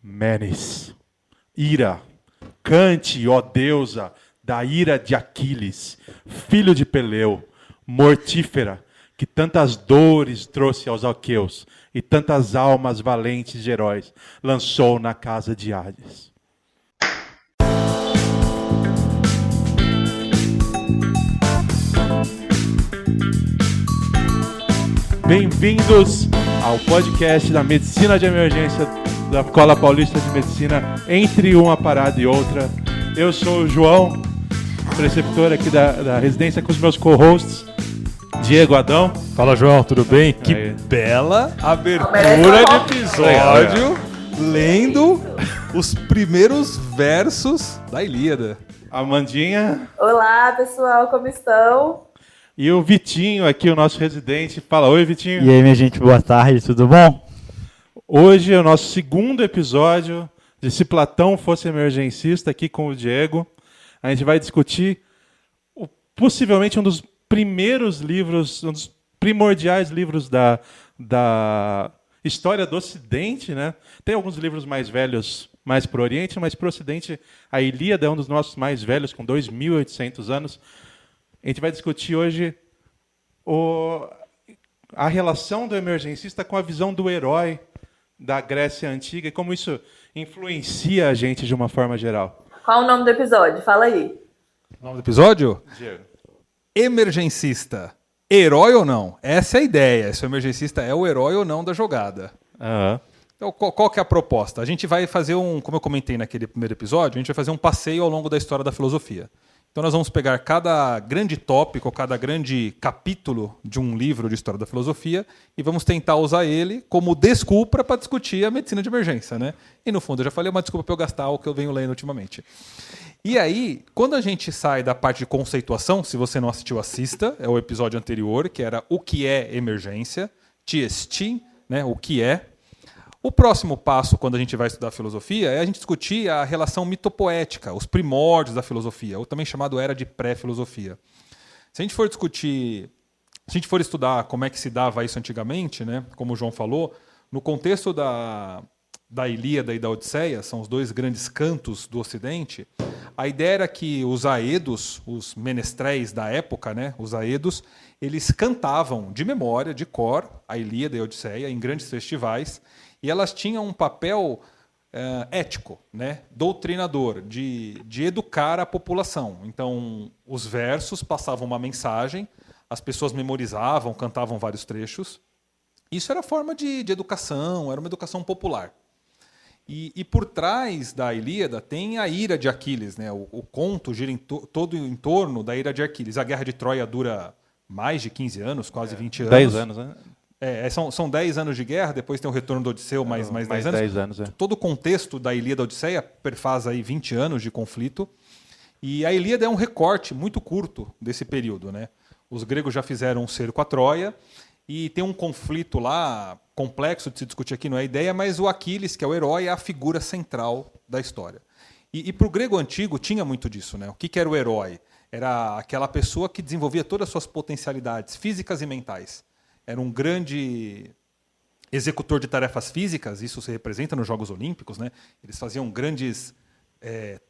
Menes, ira, cante, ó deusa, da ira de Aquiles, filho de Peleu, mortífera, que tantas dores trouxe aos aqueus e tantas almas valentes de heróis lançou na casa de Hades. Bem-vindos ao podcast da Medicina de Emergência da Escola Paulista de Medicina, entre uma parada e outra. Eu sou o João, preceptor aqui da residência, com os meus co-hosts, Diego, Adão. Fala, João, tudo bem? Que bela abertura de episódio, lendo os primeiros versos da Ilíada. Amandinha. Olá, pessoal, como estão? E o Vitinho aqui, o nosso residente. Fala, oi, Vitinho. E aí, minha gente, boa tarde, tudo bom? Hoje é o nosso segundo episódio de Se Platão Fosse Emergencista, aqui com o Diego. A gente vai discutir possivelmente um dos primeiros livros, um dos primordiais livros da história do Ocidente, né? Tem alguns livros mais velhos, mais para o Oriente, mas para o Ocidente a Ilíada é um dos nossos mais velhos, com 2.800 anos. A gente vai discutir hoje a relação do emergencista com a visão do herói da Grécia Antiga e como isso influencia a gente de uma forma geral. Qual o nome do episódio? Fala aí. O nome do episódio? Diego. Emergencista. Herói ou não? Essa é a ideia. Se o emergencista é o herói ou não da jogada. Uhum. Então, qual que é a proposta? A gente vai fazer como eu comentei naquele primeiro episódio, a gente vai fazer um passeio ao longo da história da filosofia. Então nós vamos pegar cada grande tópico, cada grande capítulo de um livro de história da filosofia e vamos tentar usar ele como desculpa para discutir a medicina de emergência, né? E no fundo, eu já falei, uma desculpa para eu gastar o que eu venho lendo ultimamente. E aí, quando a gente sai da parte de conceituação, se você não assistiu, assista, é o episódio anterior, que era o que é emergência, TST, né? O que é. O próximo passo, quando a gente vai estudar filosofia, é a gente discutir a relação mitopoética, os primórdios da filosofia, ou também chamado era de pré-filosofia. Se a gente for discutir, se a gente for estudar como é que se dava isso antigamente, né, como o João falou, no contexto da Ilíada e da Odisseia, são os dois grandes cantos do Ocidente, a ideia era que os aedos, os menestréis da época, né, os aedos, eles cantavam de memória, de cor, a Ilíada e a Odisseia em grandes festivais, e elas tinham um papel ético, né, doutrinador, de educar a população. Então, os versos passavam uma mensagem, as pessoas memorizavam, cantavam vários trechos. Isso era forma de educação, era uma educação popular. E por trás da Ilíada tem a ira de Aquiles, né? O conto gira todo em torno da ira de Aquiles. A Guerra de Troia dura mais de 15 anos, quase 20 anos. 10 anos, né? São 10 anos de guerra, depois tem o retorno do Odisseu, mais 10 anos. 10 anos, é. Todo o contexto da Ilíada e Odisseia perfaz aí 20 anos de conflito. E a Ilíada é um recorte muito curto desse período, né? Os gregos já fizeram um cerco a Troia e tem um conflito lá complexo de se discutir aqui, não é a ideia, mas o Aquiles, que é o herói, é a figura central da história. E para o grego antigo tinha muito disso, né? O que era o herói? Era aquela pessoa que desenvolvia todas as suas potencialidades físicas e mentais. Era um grande executor de tarefas físicas, isso se representa nos Jogos Olímpicos, né? Eles faziam grandes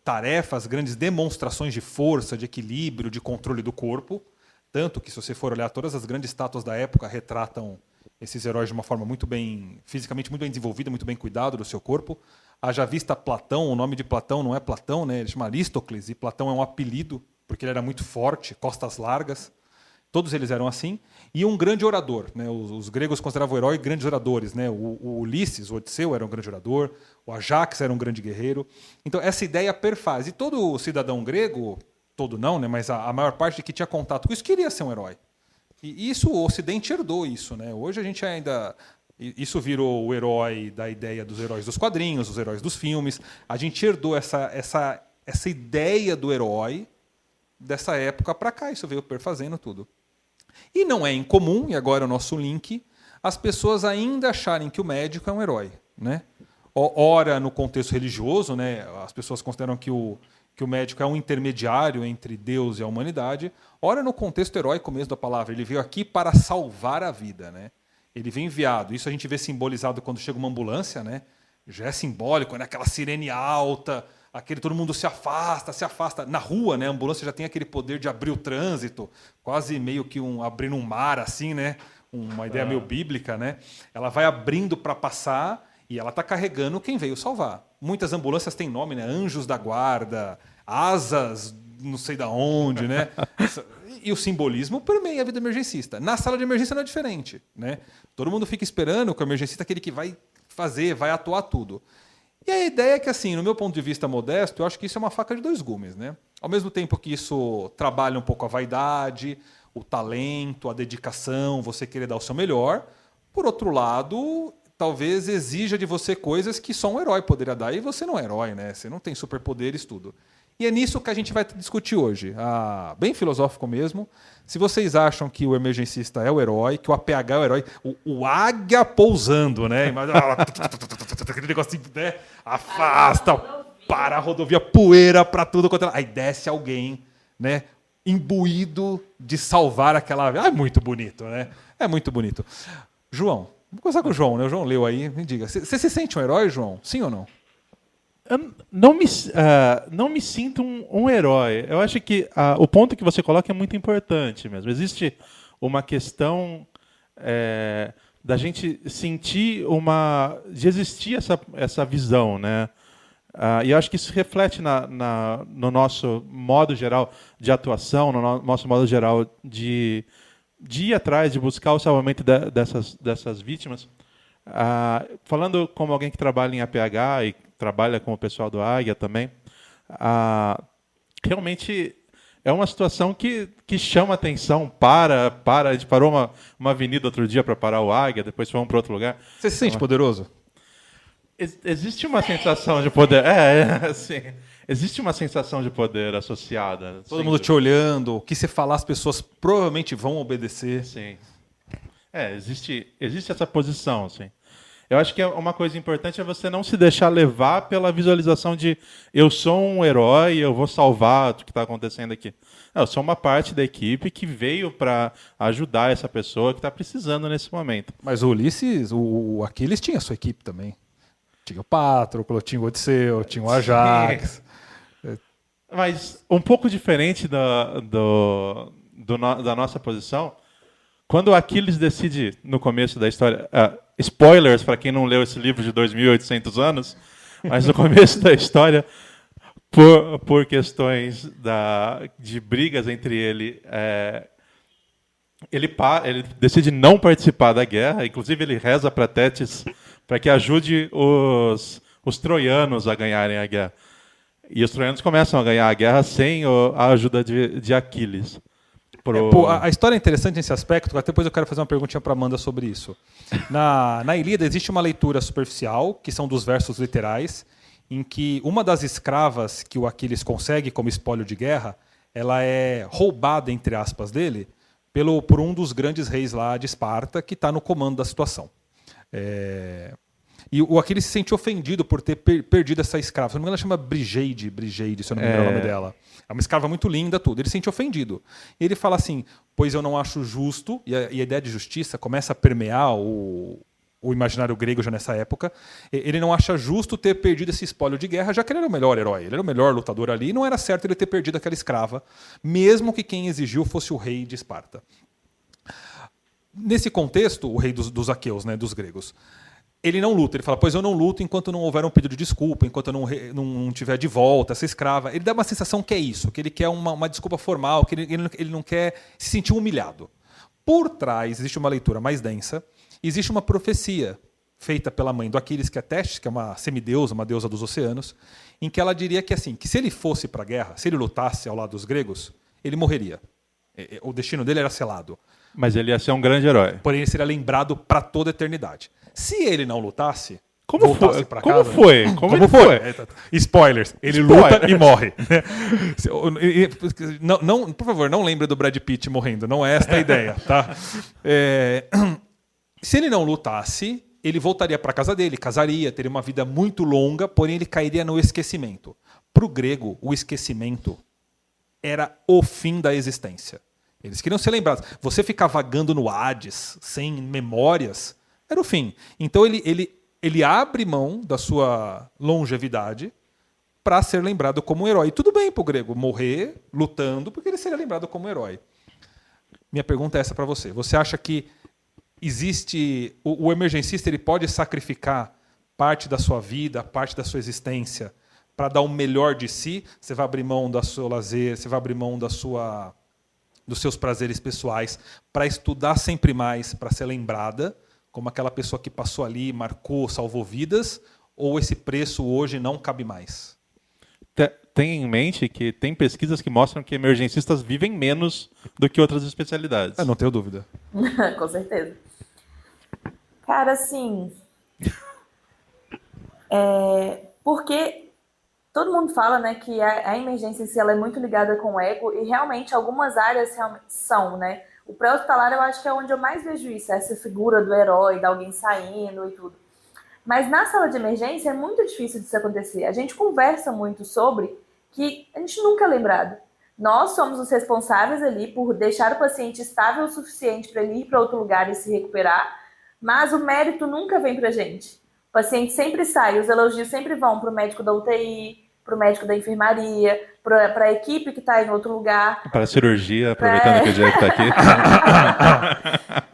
tarefas, grandes demonstrações de força, de equilíbrio, de controle do corpo. Tanto que, se você for olhar, todas as grandes estátuas da época retratam esses heróis de uma forma muito bem, fisicamente muito bem desenvolvida, muito bem cuidado do seu corpo. Haja vista Platão, o nome de Platão não é Platão, né? Ele chama Aristócles, e Platão é um apelido, porque ele era muito forte, costas largas. Todos eles eram assim. E um grande orador, né? Os gregos consideravam o herói grandes oradores, né? O Ulisses, o Odisseu, era um grande orador, o Ajax era um grande guerreiro. Então, essa ideia perfaz. E todo cidadão grego, todo não, né? Mas a maior parte que tinha contato com isso queria ser um herói. E isso, o Ocidente herdou isso, né? Hoje a gente ainda... Isso virou o herói da ideia dos heróis dos quadrinhos, os heróis dos filmes. A gente herdou essa ideia do herói dessa época para cá. Isso veio perfazendo tudo. E não é incomum, e agora é o nosso link, as pessoas ainda acharem que o médico é um herói, né? Ora, no contexto religioso, né, as pessoas consideram que o médico é um intermediário entre Deus e a humanidade. Ora, no contexto heróico mesmo da palavra, ele veio aqui para salvar a vida, né? Ele vem enviado. Isso a gente vê simbolizado quando chega uma ambulância, né? já é simbólico, né? Aquela sirene alta, todo mundo se afasta. Na rua, né? A ambulância já tem aquele poder de abrir o trânsito, quase meio que abrindo um mar, assim, né? Uma ideia meio bíblica, né? Ela vai abrindo para passar e ela está carregando quem veio salvar. Muitas ambulâncias têm nome, né? Anjos da guarda, asas, não sei da onde, né? E o simbolismo permeia a vida emergencista. Na sala de emergência não é diferente, né? Todo mundo fica esperando que o emergencista é aquele que vai fazer, vai atuar tudo. E a ideia é que, assim, no meu ponto de vista modesto, eu acho que isso é uma faca de dois gumes, né? Ao mesmo tempo que isso trabalha um pouco a vaidade, o talento, a dedicação, você querer dar o seu melhor, por outro lado, talvez exija de você coisas que só um herói poderia dar, e você não é herói, né? Você não tem superpoderes, tudo. E é nisso que a gente vai discutir hoje. Bem filosófico mesmo. Se vocês acham que o emergencista é o herói, que o APH é o herói, o águia pousando, né? Aquele negocinho, né? Afasta, para a rodovia, poeira para tudo. Aí desce alguém, né? Imbuído de salvar aquela... É muito bonito, né? É muito bonito. João, vou começar com o João, né? O João leu aí, me diga. Você se sente um herói, João? Sim ou não? Eu não me sinto um herói. Eu acho que o ponto que você coloca é muito importante mesmo. Existe uma questão da gente sentir de existir essa visão, né? E eu acho que isso reflete no nosso modo geral de atuação, no nosso modo geral de ir atrás, de buscar o salvamento dessas vítimas. Falando como alguém que trabalha em APH e trabalha com o pessoal do Águia também, realmente é uma situação que chama atenção. A gente parou uma avenida outro dia para parar o Águia, depois fomos para outro lugar. Você se sente poderoso? Existe uma sensação de poder. Sim. Existe uma sensação de poder associada. Todo mundo te olhando, o que você falar, as pessoas provavelmente vão obedecer. Sim. Existe essa posição, assim. Eu acho que uma coisa importante é você não se deixar levar pela visualização de eu sou um herói, eu vou salvar o que está acontecendo aqui. Não, eu sou uma parte da equipe que veio para ajudar essa pessoa que está precisando nesse momento. Mas o Ulisses, o Aquiles tinha a sua equipe também. Tinha o Patroclo, tinha o Odisseu, tinha o Ajax. Mas um pouco diferente da nossa posição, quando o Aquiles decide, no começo da história... spoilers para quem não leu esse livro de 2.800 anos, mas no começo da história, por questões de brigas entre ele decide não participar da guerra. Inclusive ele reza para Tétis para que ajude os troianos a ganharem a guerra. E os troianos começam a ganhar a guerra sem a ajuda de Aquiles. A história é interessante nesse aspecto, até depois eu quero fazer uma perguntinha para Amanda sobre isso. Na Ilíada existe uma leitura superficial, que são dos versos literais, em que uma das escravas que o Aquiles consegue como espólio de guerra, ela é roubada, entre aspas, dele, por um dos grandes reis lá de Esparta, que está no comando da situação. E o Aquiles se sente ofendido por ter perdido essa escrava. Se não me engano, ela chama Brigeide, se eu não me engano o nome dela. É uma escrava muito linda, tudo. Ele se sente ofendido. E ele fala assim, pois eu não acho justo, e a ideia de justiça começa a permear o imaginário grego já nessa época. Ele não acha justo ter perdido esse espólio de guerra, já que ele era o melhor herói, ele era o melhor lutador ali, e não era certo ele ter perdido aquela escrava, mesmo que quem exigiu fosse o rei de Esparta. Nesse contexto, o rei dos aqueus, né, dos gregos, ele não luta. Ele fala, pois eu não luto enquanto não houver um pedido de desculpa, enquanto eu não tiver de volta essa escrava. Ele dá uma sensação que é isso, que ele quer uma desculpa formal, que ele não quer se sentir humilhado. Por trás existe uma leitura mais densa, existe uma profecia feita pela mãe do Aquiles, que é Testes, que é uma semideusa, uma deusa dos oceanos, em que ela diria que se ele fosse para a guerra, se ele lutasse ao lado dos gregos, ele morreria. O destino dele era selado. Mas ele ia ser um grande herói. Porém, ele seria lembrado para toda a eternidade. Se ele não lutasse, voltasse para casa... Como foi? Spoilers. Ele luta e morre. Não, por favor, não lembre do Brad Pitt morrendo. Não é esta a ideia. Tá? Se ele não lutasse, ele voltaria para a casa dele, casaria, teria uma vida muito longa, porém ele cairia no esquecimento. Para o grego, o esquecimento era o fim da existência. Eles queriam ser lembrados. Você ficar vagando no Hades, sem memórias, era o fim. Então ele ele abre mão da sua longevidade para ser lembrado como um herói. E tudo bem pro grego morrer lutando, porque ele seria lembrado como um herói. Minha pergunta é essa para você. Você acha que existe... O emergencista ele pode sacrificar parte da sua vida, parte da sua existência para dar o melhor de si? Você vai abrir mão do seu lazer, você vai abrir mão dos seus prazeres pessoais para estudar sempre mais, para ser lembrada como aquela pessoa que passou ali, marcou, salvou vidas, ou esse preço hoje não cabe mais? Tem em mente que tem pesquisas que mostram que emergencistas vivem menos do que outras especialidades. Não tenho dúvida. Com certeza. Cara, assim... porque todo mundo fala, né, que a emergência em si ela é muito ligada com o ego, e realmente algumas áreas são, né? O pré-hospitalar eu acho que é onde eu mais vejo isso, essa figura do herói, de alguém saindo e tudo. Mas na sala de emergência é muito difícil disso acontecer. A gente conversa muito sobre que a gente nunca é lembrado. Nós somos os responsáveis ali por deixar o paciente estável o suficiente para ele ir para outro lugar e se recuperar, mas o mérito nunca vem para a gente. O paciente sempre sai, os elogios sempre vão para o médico da UTI, para o médico da enfermaria, para a equipe que está em outro lugar. Para a cirurgia, aproveitando que o Diego está aqui.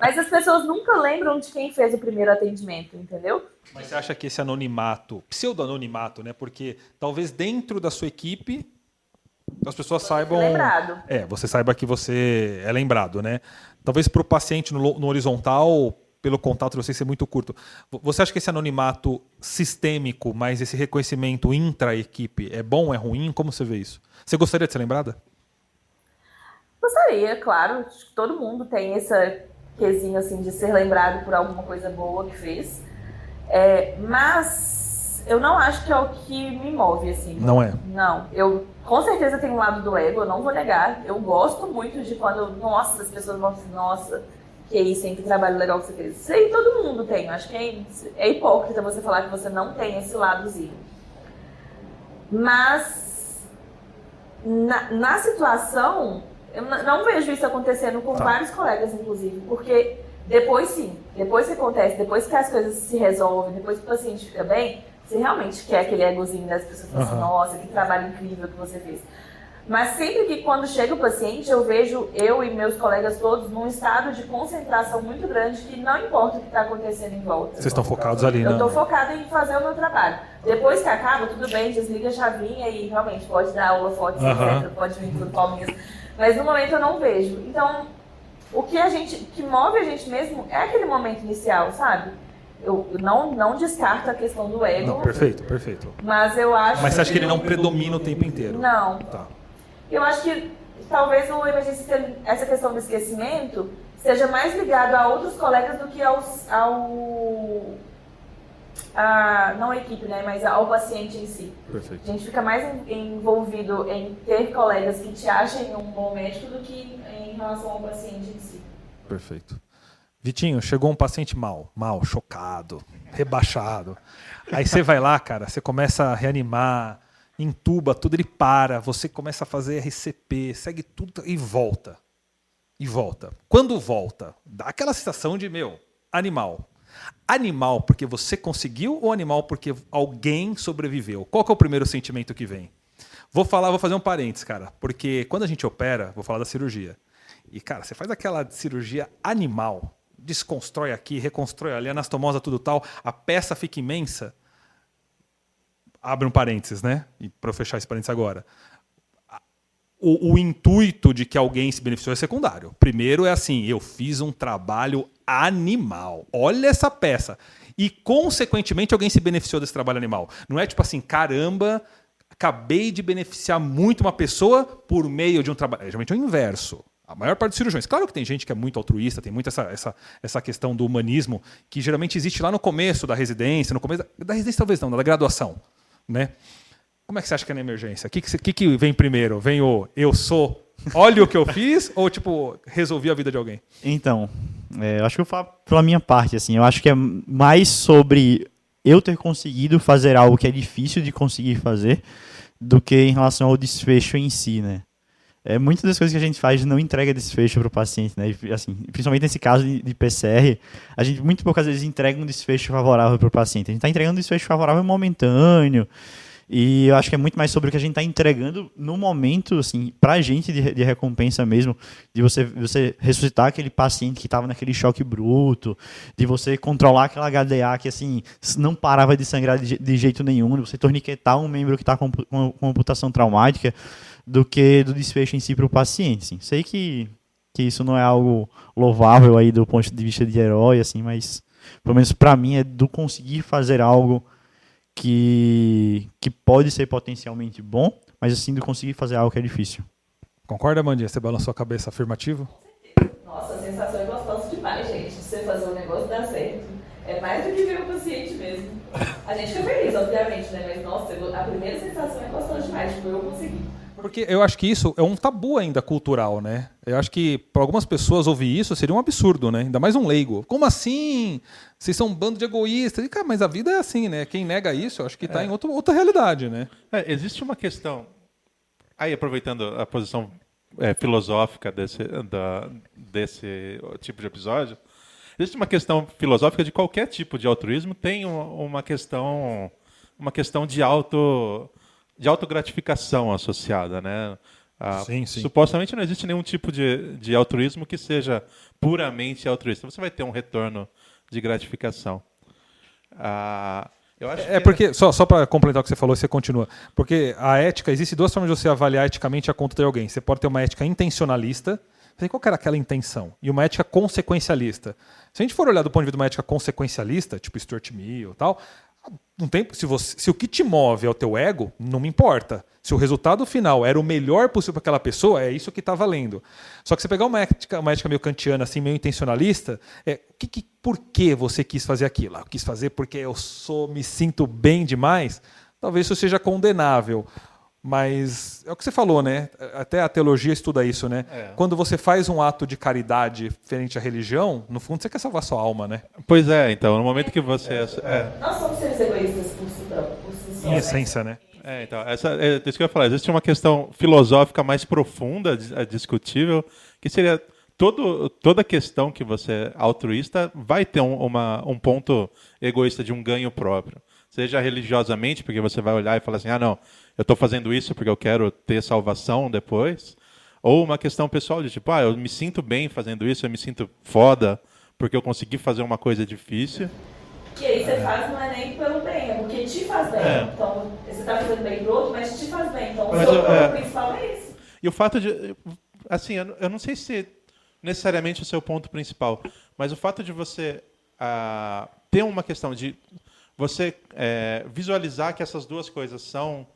Mas as pessoas nunca lembram de quem fez o primeiro atendimento, entendeu? Mas você acha que esse anonimato, pseudo-anonimato, né? Porque talvez dentro da sua equipe as pessoas saibam... Lembrado. Você saiba que você é lembrado, né? Talvez para o paciente no horizontal... pelo contato de vocês ser muito curto. Você acha que esse anonimato sistêmico, mais esse reconhecimento intra-equipe, é bom, é ruim? Como você vê isso? Você gostaria de ser lembrada? Gostaria, claro. Acho que todo mundo tem esse quesinho assim, de ser lembrado por alguma coisa boa que fez. Mas eu não acho que é o que me move. Assim. Não é? Não. Eu com certeza tenho um lado do ego, eu não vou negar. Eu gosto muito de quando, nossa, as pessoas vão assim, nossa... que isso, hein? Que trabalho legal que você fez. Isso aí todo mundo tem. Eu acho que é hipócrita você falar que você não tem esse ladozinho. Mas, na situação, eu não vejo isso acontecendo com vários colegas, inclusive. Porque depois sim, depois que acontece, depois que as coisas se resolvem, depois que o paciente fica bem, você realmente quer aquele egozinho das pessoas falando assim, nossa, que trabalho incrível que você fez. Mas sempre que quando chega o paciente, eu vejo eu e meus colegas todos num estado de concentração muito grande que não importa o que está acontecendo em volta. Vocês estão focados ali, né? Eu estou focada em fazer o meu trabalho. Depois que acaba, tudo bem, desliga a chavinha e realmente pode dar aula forte, etc. Pode vir tudo palminhas. Mas no momento eu não vejo. Então, o que move a gente mesmo é aquele momento inicial, sabe? Eu não descarto a questão do ego. Não, perfeito. Mas eu acho... Mas você acha que ele não predomina o tempo inteiro? Não. Tá. Eu acho que talvez o emergencista, essa questão do esquecimento, seja mais ligado a outros colegas do que não a equipe, né, mas ao paciente em si. Perfeito. A gente fica mais envolvido em ter colegas que te achem um bom médico do que em relação ao paciente em si. Perfeito. Vitinho, chegou um paciente mal, chocado, rebaixado. Aí você vai lá, cara, você começa a reanimar, entuba tudo, ele para, você começa a fazer RCP, segue tudo e volta. Quando volta, dá aquela sensação de, animal. Animal porque você conseguiu ou animal porque alguém sobreviveu? Qual que é o primeiro sentimento que vem? Vou fazer um parênteses, cara, porque quando a gente opera, vou falar da cirurgia. E, cara, você faz aquela cirurgia animal, desconstrói aqui, reconstrói ali, anastomosa, tudo tal, a peça fica imensa. Abre um parênteses, né? E para fechar esse parênteses agora. O intuito de que alguém se beneficiou é secundário. Primeiro é assim, eu fiz um trabalho animal. Olha essa peça. E, consequentemente, alguém se beneficiou desse trabalho animal. Não é tipo assim, caramba, acabei de beneficiar muito uma pessoa por meio de um trabalho. Geralmente é o inverso. A maior parte dos cirurgiões. Claro que tem gente que é muito altruísta, tem muito essa questão do humanismo, que geralmente existe lá no começo da residência, no começo da residência talvez não, da graduação. Né? Como é que você acha que é na emergência? O que vem primeiro? Vem o eu sou, olha o que eu fiz, ou tipo, resolvi a vida de alguém? Então, eu acho que eu falo pela minha parte, assim, eu acho que é mais sobre eu ter conseguido fazer algo que é difícil de conseguir fazer do que em relação ao desfecho em si, né? muitas das coisas que a gente faz não entrega desfecho para o paciente, né? E, assim, principalmente nesse caso de PCR, a gente muito poucas vezes entrega um desfecho favorável para o paciente. A gente está entregando um desfecho favorável momentâneo, e eu acho que é muito mais sobre o que a gente está entregando no momento, assim, para a gente de recompensa mesmo, de você ressuscitar aquele paciente que estava naquele choque bruto, de você controlar aquela HDA que assim não parava de sangrar de jeito nenhum, de você torniquetar um membro que está com amputação traumática, do que do desfecho em si para o paciente. Assim. Sei que isso não é algo louvável aí do ponto de vista de herói, assim, mas pelo menos para mim é do conseguir fazer algo que pode ser potencialmente bom, mas assim, do conseguir fazer algo que é difícil. Concorda, Mandinha? Você balançou a cabeça afirmativo? Nossa, a sensação é gostosa demais, gente. Você fazer um negócio dar certo. É mais do que ver o paciente mesmo. A gente fica feliz, obviamente, né? Mas, nossa, a primeira sensação é gostosa demais. Tipo, eu consegui. Porque eu acho que isso é um tabu ainda cultural, né? Eu acho que para algumas pessoas ouvir isso seria um absurdo, né? Ainda mais um leigo. Como assim? Vocês são um bando de egoístas. E, cara, mas a vida é assim, né? Quem nega isso, eu acho que está em outra realidade, né? Existe uma questão... Aí, aproveitando a posição filosófica desse tipo de episódio, existe uma questão filosófica de qualquer tipo de altruísmo, tem uma questão de autogratificação associada, né? Sim. Supostamente não existe nenhum tipo de altruísmo que seja puramente altruísta. Você vai ter um retorno de gratificação. Eu acho porque, só para complementar o que você falou, você continua. Porque a ética, existe duas formas de você avaliar eticamente a conduta de alguém. Você pode ter uma ética intencionalista, qual que era aquela intenção? E uma ética consequencialista. Se a gente for olhar do ponto de vista de uma ética consequencialista, tipo Stuart Mill e tal, não tem, se o que te move é o teu ego, não me importa. Se o resultado final era o melhor possível para aquela pessoa, é isso que está valendo. Só que você pegar uma ética meio kantiana, assim, meio intencionalista, por que você quis fazer aquilo? Eu quis fazer porque eu me sinto bem demais? Talvez isso seja condenável. Mas é o que você falou, né? Até a teologia estuda isso, né? Quando você faz um ato de caridade diferente à religião, no fundo você quer salvar sua alma, né? Pois é, então, no momento que você... Nós somos seres egoístas por si só. Em essência, né? Então, isso que eu ia falar. Existe uma questão filosófica mais profunda, discutível, que seria toda questão que você é altruísta vai ter um ponto egoísta de um ganho próprio. Seja religiosamente, porque você vai olhar e falar assim, não, eu estou fazendo isso porque eu quero ter salvação depois. Ou uma questão pessoal de tipo, eu me sinto bem fazendo isso, eu me sinto foda porque eu consegui fazer uma coisa difícil. E aí você faz não é nem pelo bem, é porque te faz bem. Então, você está fazendo bem pro outro, mas te faz bem. Então, o seu ponto principal é esse. E o fato de... Assim, eu não sei se necessariamente o seu ponto principal, mas o fato de você ter uma questão de você visualizar que essas duas coisas são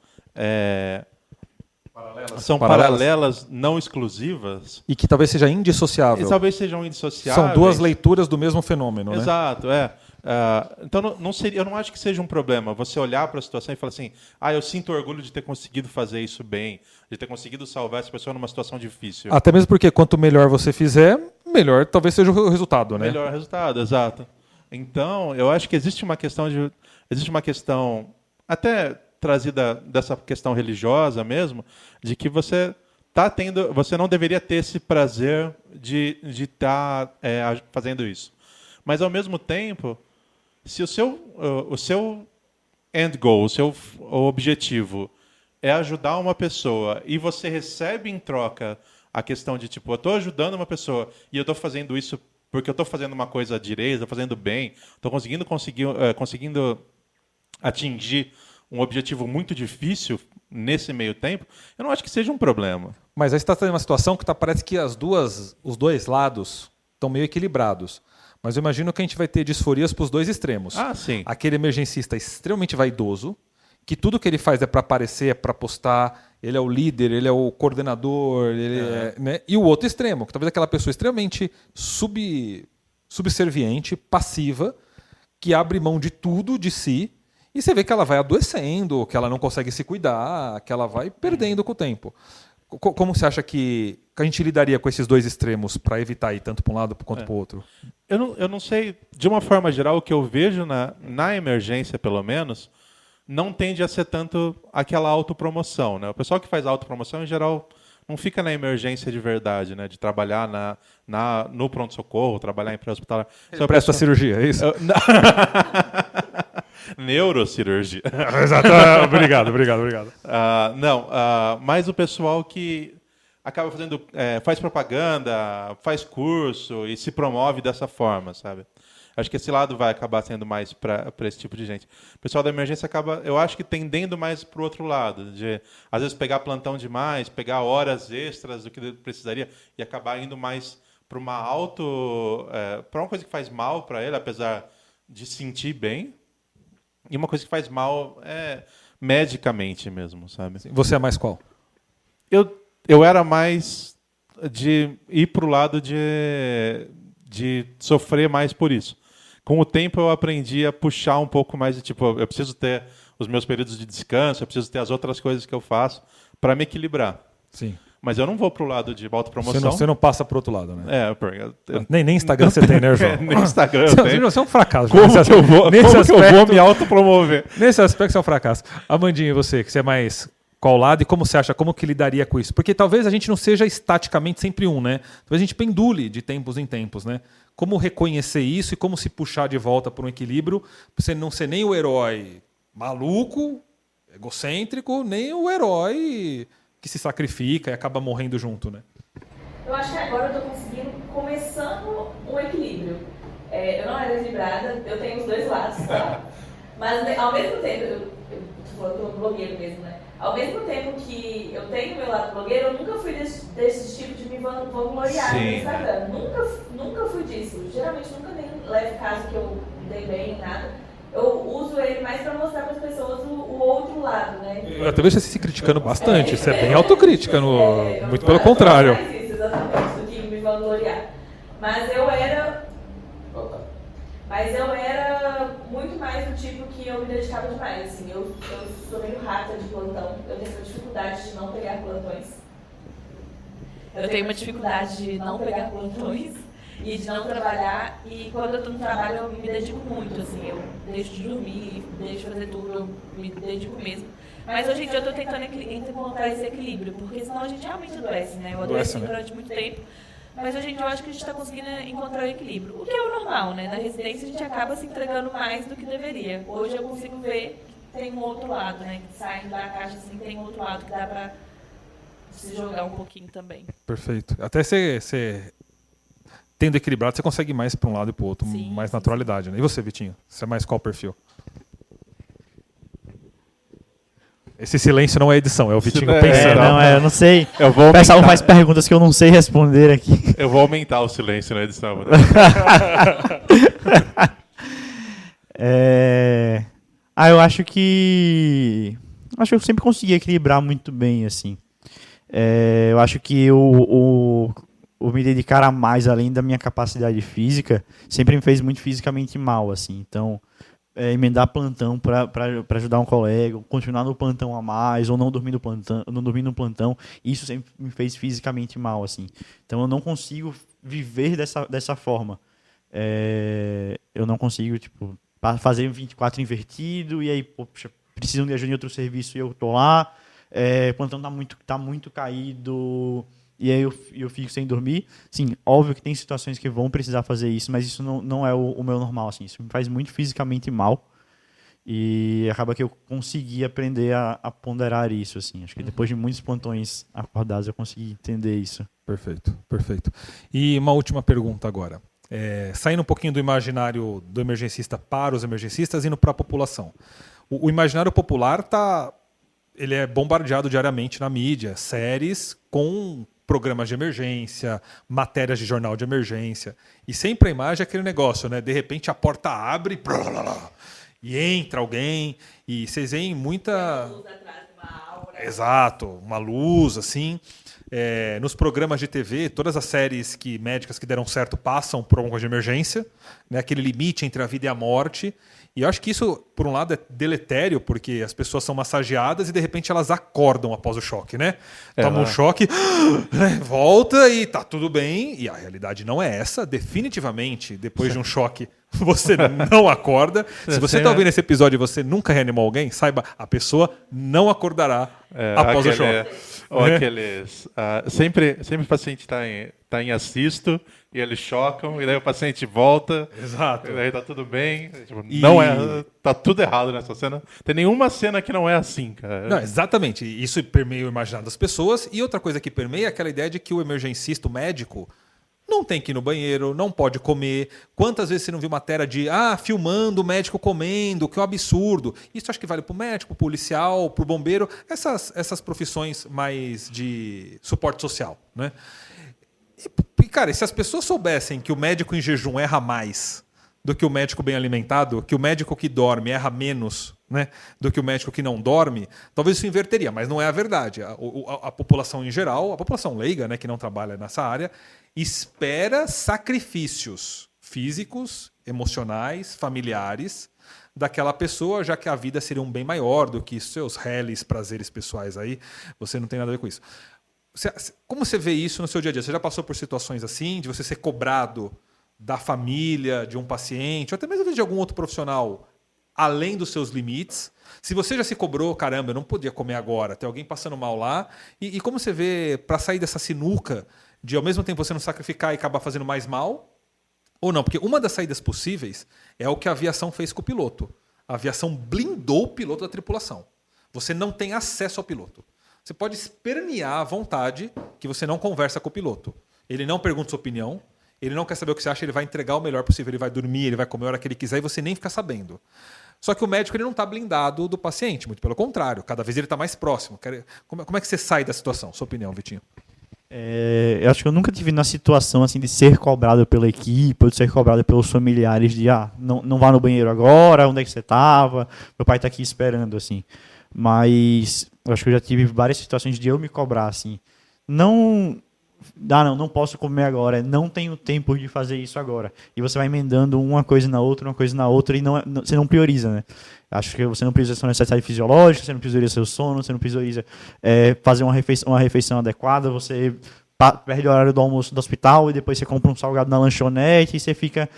paralelas, não exclusivas. E que talvez seja indissociável. E talvez sejam indissociáveis. São duas leituras do mesmo fenômeno, né? Exato, então eu não acho que seja um problema você olhar para a situação e falar assim, eu sinto orgulho de ter conseguido fazer isso bem, de ter conseguido salvar essa pessoa numa situação difícil. Até mesmo porque quanto melhor você fizer, melhor talvez seja o resultado, né? Melhor resultado, exato. Então, eu acho que existe uma questão até trazida dessa questão religiosa mesmo, de que você não deveria ter esse prazer de estar fazendo isso. Mas ao mesmo tempo, se o seu end goal, o seu objetivo é ajudar uma pessoa e você recebe em troca a questão de tipo, eu estou ajudando uma pessoa e eu estou fazendo isso porque eu estou fazendo uma coisa direita, estou fazendo bem, estou conseguindo atingir um objetivo muito difícil nesse meio tempo, eu não acho que seja um problema. Mas aí você está tendo uma situação que parece que os dois lados estão meio equilibrados. Mas eu imagino que a gente vai ter disforias para os dois extremos. Sim. Aquele emergencista extremamente vaidoso, que tudo que ele faz é para aparecer, é para postar, ele é o líder, ele é o coordenador, né? E o outro extremo, que talvez aquela pessoa extremamente subserviente, passiva, que abre mão de tudo de si, e você vê que ela vai adoecendo, que ela não consegue se cuidar, que ela vai perdendo com o tempo. Como você acha que a gente lidaria com esses dois extremos para evitar ir tanto para um lado quanto para o outro? Eu não sei, de uma forma geral, o que eu vejo na emergência, pelo menos, não tende a ser tanto aquela autopromoção, né? O pessoal que faz autopromoção, em geral, não fica na emergência de verdade, né? De trabalhar no pronto-socorro, trabalhar em pré-hospitalar. Ele presta cirurgia, é isso? Neurocirurgia. Exato. Obrigado. Mas o pessoal que acaba fazendo, faz propaganda, faz curso e se promove dessa forma, sabe? Acho que esse lado vai acabar sendo mais para esse tipo de gente. O pessoal da emergência acaba, eu acho que tendendo mais para o outro lado, de às vezes pegar plantão demais, pegar horas extras do que precisaria e acabar indo mais para para uma coisa que faz mal para ele, apesar de sentir bem, e uma coisa que faz mal medicamente mesmo, sabe? Você é mais qual? Eu era mais de ir para o lado de sofrer mais por isso. Com o tempo eu aprendi a puxar um pouco mais de tipo, eu preciso ter os meus períodos de descanso, eu preciso ter as outras coisas que eu faço para me equilibrar. Sim. Mas eu não vou pro lado de autopromoção. Você não passa pro outro lado, né? Nem Instagram você tem, né, João? Nem Instagram eu tenho. Você é um fracasso. Como que eu vou me autopromover? Nesse aspecto você é um fracasso. Amandinha, e você, que você é mais qual lado e como você acha, como que lidaria com isso? Porque talvez a gente não seja estaticamente sempre um, né? Talvez a gente pendule de tempos em tempos, né? Como reconhecer isso e como se puxar de volta para um equilíbrio, para você não ser nem o herói maluco, egocêntrico, nem o herói que se sacrifica e acaba morrendo junto, né? Eu acho que agora eu estou conseguindo, começando um equilíbrio. Eu não era equilibrada, eu tenho os dois lados, tá? Mas ao mesmo tempo, eu tô blogueiro mesmo, né? Ao mesmo tempo que eu tenho meu lado blogueiro, eu nunca fui desse tipo de me vangloriar no Instagram. Nunca fui disso. Geralmente nunca nem levo caso que eu me dei bem, nada. Eu uso ele mais para mostrar para as pessoas o outro lado, né? Eu até vejo você se criticando bastante. Você é bem autocrítica, muito pelo contrário. Mais isso, exatamente, do que me vangloriar. Mas eu era muito mais do tipo que eu me dedicava demais, assim, eu sou meio rata de plantão, eu tenho essa dificuldade de não pegar plantões. Eu tenho uma dificuldade de não pegar plantões e de não trabalhar, e quando eu estou no trabalho eu me dedico muito, assim, eu deixo de dormir, deixo de fazer tudo, eu me dedico mesmo. Mas hoje em dia eu estou tentando encontrar esse equilíbrio, porque senão a gente realmente adoece, né? Eu adoeci durante muito tempo. Mas hoje em dia eu acho que a gente está conseguindo encontrar o equilíbrio. O que é o normal, né? Na residência a gente acaba se entregando mais do que deveria. Hoje eu consigo ver que tem um outro lado, né? Que saindo da caixa assim, tem um outro lado que dá para se jogar um pouquinho também. Perfeito. Até você tendo equilibrado, você consegue ir mais para um lado e para o outro, mais naturalidade, né? E você, Vitinho? Você é mais qual perfil? Esse silêncio não é edição, é o Vitinho pensando. Eu não sei. O pessoal faz perguntas que eu não sei responder aqui. Eu vou aumentar o silêncio na edição. Eu acho que eu sempre consegui equilibrar muito bem, assim. Eu acho que o me dedicar a mais, além da minha capacidade física, sempre me fez muito fisicamente mal, assim. Então, emendar plantão para ajudar um colega, continuar no plantão a mais, ou não dormir no plantão, isso sempre me fez fisicamente mal, assim. Então eu não consigo viver dessa forma. Eu não consigo, tipo, fazer 24 invertido, e aí, poxa, precisam de ajuda em outro serviço e eu tô lá, o plantão tá muito caído, e aí eu fico sem dormir. Sim, óbvio que tem situações que vão precisar fazer isso, mas isso não é o meu normal, assim. Isso me faz muito fisicamente mal. E acaba que eu consegui aprender a ponderar isso, assim. Acho que depois de muitos plantões acordados eu consegui entender isso. Perfeito, perfeito. E uma última pergunta agora. Saindo um pouquinho do imaginário do emergencista para os emergencistas e indo para a população. O imaginário popular ele é bombardeado diariamente na mídia, séries com programas de emergência, matérias de jornal de emergência. E sempre a imagem é aquele negócio, né? De repente a porta abre e entra alguém. E vocês veem muita... Luz atrás, uma aura. Exato, uma luz, assim. Nos programas de TV, todas as séries médicas que deram certo passam por alguma de emergência, né? Aquele limite entre a vida e a morte. E eu acho que isso, por um lado, é deletério, porque as pessoas são massageadas e, de repente, elas acordam após o choque, né? Toma um choque, volta e tá tudo bem. E a realidade não é essa. Definitivamente, depois de um choque, você não acorda. Se você está Sim, ouvindo esse episódio e você nunca reanimou alguém, saiba, a pessoa não acordará após o choque. Ou aqueles. Sempre o paciente está em assisto e eles chocam, e daí o paciente volta. Exato. E daí tá tudo bem. Tipo, E- não é. Tá tudo errado nessa cena. Tem nenhuma cena que não é assim, cara. Não, exatamente. Isso permeia o imaginário das pessoas. E outra coisa que permeia é aquela ideia de que o emergencista, o médico, não tem que ir no banheiro, não pode comer. Quantas vezes você não viu matéria de filmando o médico comendo, que é um absurdo. Isso acho que vale para o médico, pro policial, pro bombeiro, essas profissões mais de suporte social, né? E, cara, e se as pessoas soubessem que o médico em jejum erra mais do que o médico bem alimentado, que o médico que dorme erra menos, né, do que o médico que não dorme, talvez isso inverteria, mas não é a verdade. A população em geral, a população leiga, né, que não trabalha nessa área, espera sacrifícios físicos, emocionais, familiares daquela pessoa, já que a vida seria um bem maior do que seus reles prazeres pessoais aí. Você não tem nada a ver com isso. Como você vê isso no seu dia a dia? Você já passou por situações assim, de você ser cobrado da família, de um paciente, ou até mesmo de algum outro profissional, além dos seus limites? Se você já se cobrou, caramba, eu não podia comer agora, tem alguém passando mal lá, e como você vê, para sair dessa sinuca, de ao mesmo tempo você não sacrificar e acabar fazendo mais mal, ou não? Porque uma das saídas possíveis é o que a aviação fez com o piloto. A aviação blindou o piloto da tripulação. Você não tem acesso ao piloto. Você pode espernear à vontade que você não conversa com o piloto. Ele não pergunta sua opinião, ele não quer saber o que você acha, ele vai entregar o melhor possível, ele vai dormir, ele vai comer a hora que ele quiser e você nem fica sabendo. Só que o médico ele não está blindado do paciente, muito pelo contrário, cada vez ele está mais próximo. Como é que você sai da situação? Sua opinião, Vitinho? Eu acho que eu nunca tive na situação assim de ser cobrado pela equipe ou de ser cobrado pelos familiares de não vá no banheiro agora, onde é que você estava, meu pai está aqui esperando, assim. Mas eu acho que eu já tive várias situações de eu me cobrar, assim. Não posso comer agora, não tenho tempo de fazer isso agora. E você vai emendando uma coisa na outra, e você não prioriza, né? Acho que você não prioriza sua necessidade fisiológica, você não prioriza seu sono, você não prioriza fazer uma refeição adequada, você perde o horário do almoço do hospital e depois você compra um salgado na lanchonete e você fica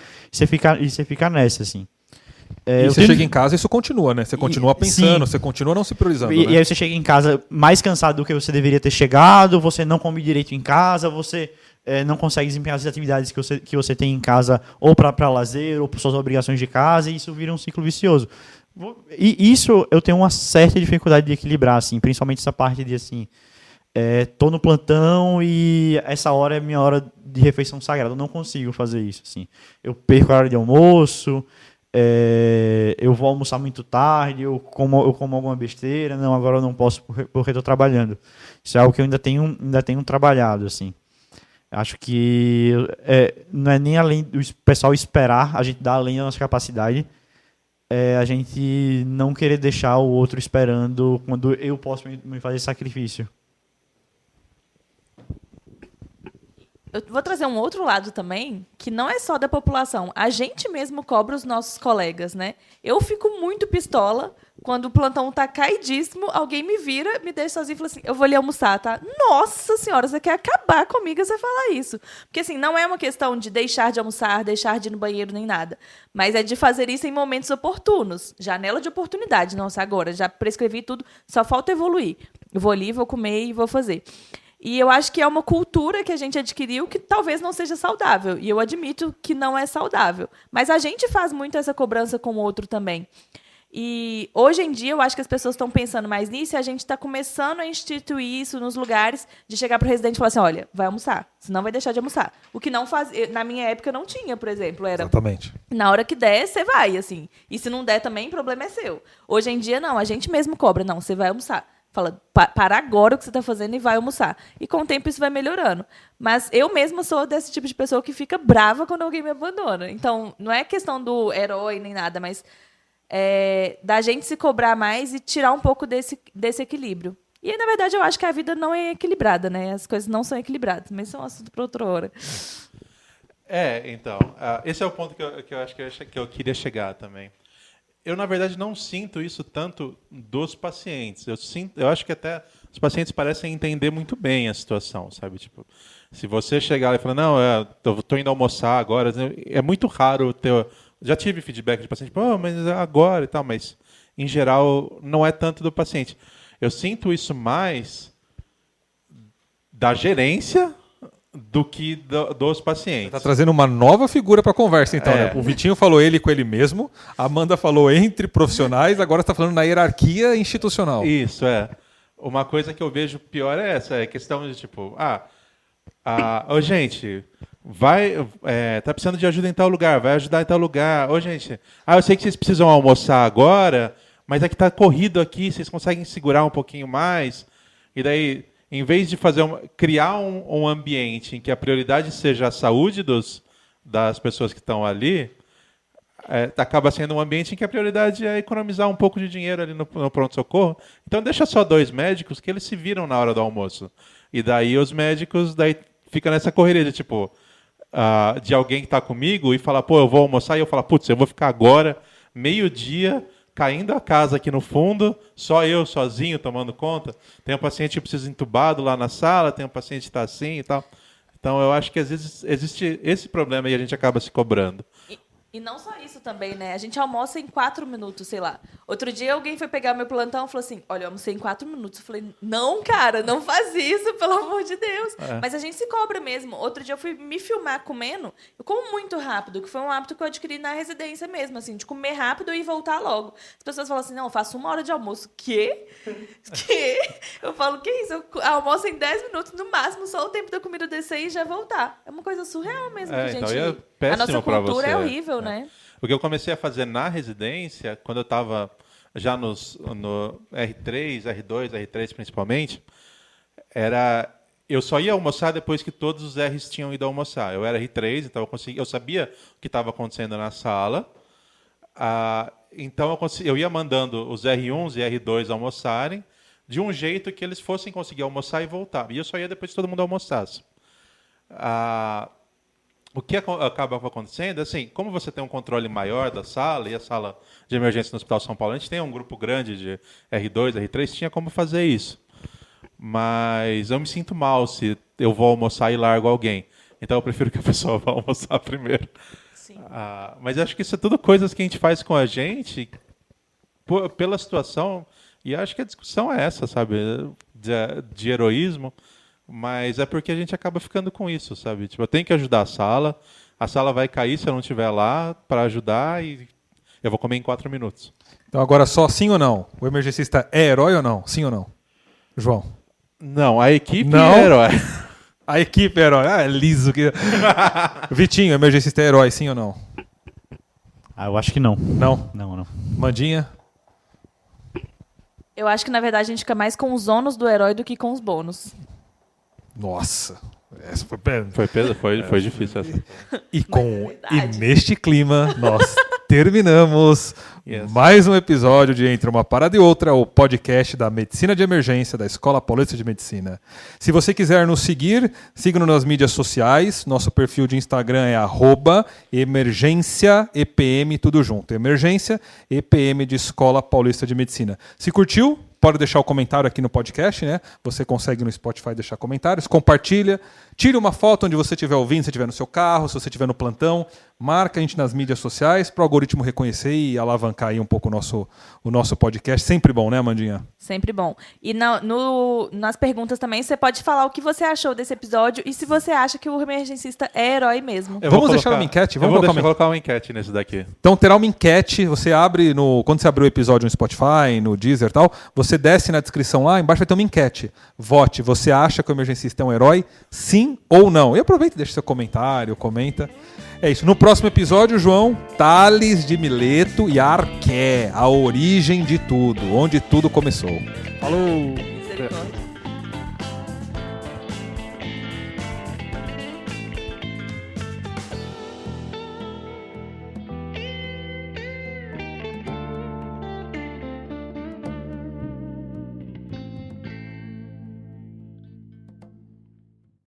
nessa, assim. E você chega em casa e isso continua, né? Você continua pensando, você continua não se priorizando. E né? aí você chega em casa mais cansado do que você deveria ter chegado, você não come direito em casa, você não consegue desempenhar as atividades que você tem em casa ou para lazer ou por suas obrigações de casa, e isso vira um ciclo vicioso. E isso eu tenho uma certa dificuldade de equilibrar, assim, principalmente essa parte de assim, tô no plantão e essa hora é minha hora de refeição sagrada. Eu não consigo fazer isso, assim. Eu perco a hora de almoço. Eu vou almoçar muito tarde, eu como alguma besteira, não, agora eu não posso porque estou trabalhando. Isso é algo que eu ainda tenho trabalhado, assim. Acho que não é nem além do pessoal esperar, a gente dá além da nossa capacidade, a gente não querer deixar o outro esperando quando eu posso me fazer sacrifício. Eu vou trazer um outro lado também, que não é só da população. A gente mesmo cobra os nossos colegas, né? Eu fico muito pistola quando o plantão tá caidíssimo, alguém me vira, me deixa sozinho e fala assim, eu vou ali almoçar, tá? Nossa senhora, você quer acabar comigo você falar isso. Porque assim, não é uma questão de deixar de almoçar, deixar de ir no banheiro, nem nada. Mas é de fazer isso em momentos oportunos. Janela de oportunidade. Nossa, agora, já prescrevi tudo, só falta evoluir. Eu vou ali, vou comer e vou fazer. E eu acho que é uma cultura que a gente adquiriu que talvez não seja saudável. E eu admito que não é saudável. Mas a gente faz muito essa cobrança com o outro também. E hoje em dia eu acho que as pessoas estão pensando mais nisso e a gente está começando a instituir isso nos lugares de chegar para o residente e falar assim, olha, vai almoçar, senão vai deixar de almoçar. O que não faz, na minha época não tinha, por exemplo, era Exatamente. na hora que der, você vai, assim. E se não der também, o problema é seu. Hoje em dia não, a gente mesmo cobra, não, você vai almoçar. Fala, para agora o que você está fazendo e vai almoçar. E com o tempo isso vai melhorando. Mas eu mesma sou desse tipo de pessoa que fica brava quando alguém me abandona. Então, não é questão do herói nem nada, mas da gente se cobrar mais e tirar um pouco desse equilíbrio. E, na verdade, eu acho que a vida não é equilibrada, né? As coisas não são equilibradas. Mas isso é um assunto para outra hora. Então, esse é o ponto que eu acho que eu queria chegar também. Eu, na verdade, não sinto isso tanto dos pacientes. Eu acho que até os pacientes parecem entender muito bem a situação, sabe? Tipo, se você chegar lá e falar, não, eu estou indo almoçar agora, é muito raro ter Já tive feedback de paciente, pô, mas agora e tal, mas em geral não é tanto do paciente. Eu sinto isso mais da gerência do que dos pacientes. Tá trazendo uma nova figura para a conversa, então. Né? O Vitinho falou ele com ele mesmo, a Amanda falou entre profissionais, agora está falando na hierarquia institucional. Isso, Uma coisa que eu vejo pior é essa, é questão de tipo, gente, tá precisando de ajuda em tal lugar, vai ajudar em tal lugar. Gente, eu sei que vocês precisam almoçar agora, mas é que tá corrido aqui, vocês conseguem segurar um pouquinho mais? E daí, em vez de criar um ambiente em que a prioridade seja a saúde das pessoas que estão ali, acaba sendo um ambiente em que a prioridade é economizar um pouco de dinheiro ali no pronto-socorro. Então deixa só 2 médicos que eles se viram na hora do almoço. E daí os médicos ficam nessa correria de tipo, de alguém que está comigo e fala, pô, eu vou almoçar, e eu falo, putz, eu vou ficar agora, meio-dia, caindo a casa aqui no fundo, só eu sozinho tomando conta. Tem um paciente que precisa entubado lá na sala, tem um paciente que está assim e tal. Então eu acho que às vezes existe esse problema e a gente acaba se cobrando. E não só isso também, né? A gente almoça em 4 minutos, sei lá. Outro dia alguém foi pegar meu plantão e falou assim, olha, eu almocei em 4 minutos. Eu falei, não, cara, não faz isso, pelo amor de Deus. Mas a gente se cobra mesmo. Outro dia eu fui me filmar comendo, eu como muito rápido, que foi um hábito que eu adquiri na residência mesmo, assim, de comer rápido e voltar logo. As pessoas falam assim, não, eu faço 1 hora de almoço. Quê? Eu falo, que isso? Eu almoço em 10 minutos no máximo, só o tempo da comida descer e já voltar. É uma coisa surreal mesmo que a gente... Então a nossa cultura você. é horrível, né? O que eu comecei a fazer na residência, quando eu estava já no R3, R2, R3 principalmente, eu só ia almoçar depois que todos os R's tinham ido almoçar. Eu era R3, então eu sabia o que estava acontecendo na sala. Então eu ia mandando os R1s e R2 almoçarem de um jeito que eles fossem conseguir almoçar e voltar. E eu só ia depois que todo mundo almoçasse. O que acaba acontecendo, assim, como você tem um controle maior da sala, e a sala de emergência no Hospital São Paulo, a gente tem um grupo grande de R2, R3, tinha como fazer isso. Mas eu me sinto mal se eu vou almoçar e largo alguém. Então eu prefiro que a pessoa vá almoçar primeiro. Sim. Mas eu acho que isso é tudo coisas que a gente faz com a gente pela situação, e acho que a discussão é essa, sabe, de heroísmo. Mas é porque a gente acaba ficando com isso, sabe? Tipo, eu tenho que ajudar a sala vai cair se eu não estiver lá para ajudar e eu vou comer em 4 minutos. Então agora só sim ou não? O emergencista é herói ou não? Sim ou não? João? Não, a equipe não. é herói. A equipe é herói. É liso. Vitinho, o emergencista é herói, sim ou não? Eu acho que não. Não? Não. Mandinha? Eu acho que, na verdade, a gente fica mais com os ônus do herói do que com os bônus. Nossa, essa Foi difícil essa. E neste clima nós terminamos mais um episódio de Entre uma Parada e Outra, o podcast da Medicina de Emergência da Escola Paulista de Medicina. Se você quiser nos seguir, siga-nos nas mídias sociais. Nosso perfil de Instagram é @emergênciaepm, tudo junto. Emergência EPM de Escola Paulista de Medicina. Se curtiu? Pode deixar o comentário aqui no podcast, né? Você consegue no Spotify deixar comentários, compartilha, tire uma foto onde você estiver ouvindo, se estiver no seu carro, se você estiver no plantão, marca a gente nas mídias sociais para o algoritmo reconhecer e alavancar aí um pouco o nosso podcast. Sempre bom, né, Amandinha? Sempre bom. E nas perguntas também, você pode falar o que você achou desse episódio e se você acha que o emergencista é herói mesmo. Vamos deixar uma enquete? Vamos colocar uma enquete nesse daqui. Então terá uma enquete, você abre quando você abrir o episódio no Spotify, no Deezer e tal, você desce na descrição lá, embaixo vai ter uma enquete. Vote, você acha que o emergencista é um herói? Sim ou não? E aproveita e deixa seu comentário, comenta. É isso. No próximo episódio, João, Tales de Mileto e Arqué, a origem de tudo, onde tudo começou. Falou! Misericórdia.